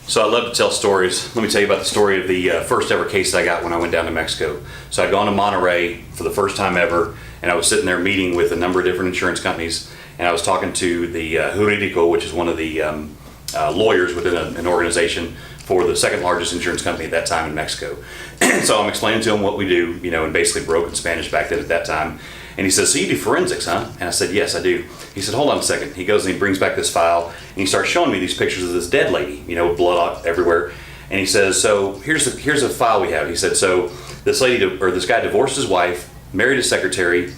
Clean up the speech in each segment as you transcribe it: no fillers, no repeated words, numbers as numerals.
So I love to tell stories. Let me tell you about the story of the first ever case that I got when I went down to Mexico. So I'd gone to Monterey for the first time ever, and I was sitting there meeting with a number of different insurance companies, and I was talking to the Juridico, which is one of the lawyers within an organization for the second largest insurance company at that time in Mexico. So I'm explaining to him what we do, in basically broken Spanish back then at that time. And he says, "So you do forensics, huh?" And I said, "Yes, I do." He said, "Hold on a second." He goes and he brings back this file and he starts showing me these pictures of this dead lady, with blood everywhere. And he says, "So here's a file we have." He said, "So this guy divorced his wife, married his secretary.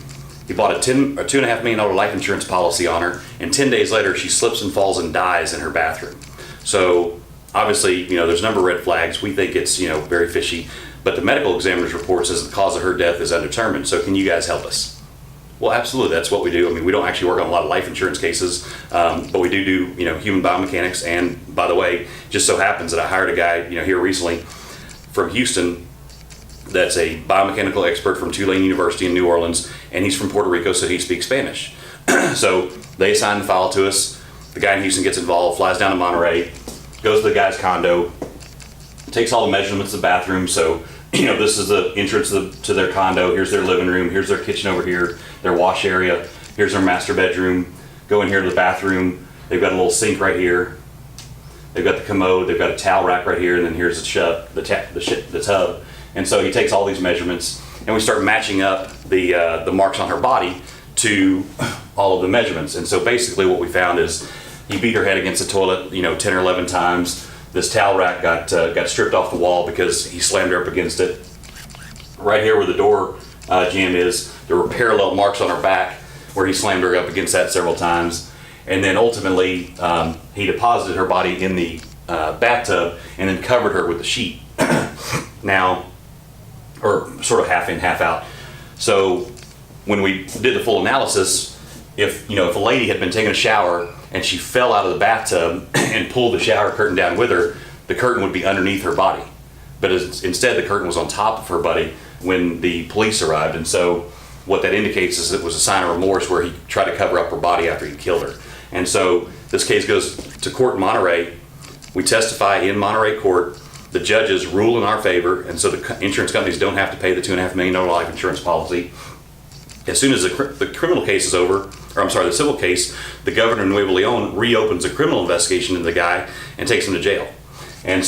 He bought a $2.5 million life insurance policy on her, and 10 days later she slips and falls and dies in her bathroom." So obviously, there's a number of red flags. We think it's, very fishy, but the medical examiner's report says the cause of her death is undetermined. So can you guys help us? Well, absolutely. That's what we do. We don't actually work on a lot of life insurance cases, but we do, human biomechanics. And by the way, just so happens that I hired a guy, here recently from Houston that's a biomechanical expert from Tulane University in New Orleans, and he's from Puerto Rico, so he speaks Spanish. So they assign the file to us. The guy in Houston gets involved, flies down to Monterey, goes to the guy's condo, takes all the measurements of the bathroom. So, this is the entrance to their condo. Here's their living room. Here's their kitchen over here, their wash area. Here's their master bedroom. Go in here to the bathroom. They've got a little sink right here. They've got the commode. They've got a towel rack right here, and then here's the tub. And so he takes all these measurements, and we start matching up the marks on her body to all of the measurements. And so basically what we found is he beat her head against the toilet, 10 or 11 times. This towel rack got stripped off the wall because he slammed her up against it. Right here where the door jamb is, there were parallel marks on her back where he slammed her up against that several times. And then ultimately, he deposited her body in the bathtub and then covered her with the sheet. Now, or sort of half in, half out. So when we did the full analysis, if a lady had been taking a shower and she fell out of the bathtub and pulled the shower curtain down with her, the curtain would be underneath her body. But instead, the curtain was on top of her body when the police arrived. And so what that indicates is it was a sign of remorse where he tried to cover up her body after he killed her. And so this case goes to court in Monterey. We testify in Monterey court. The judges rule in our favor, and so the insurance companies don't have to pay the $2.5 million life insurance policy. As soon as the criminal case is over, the civil case, the governor of Nuevo Leon reopens a criminal investigation into the guy and takes him to jail. And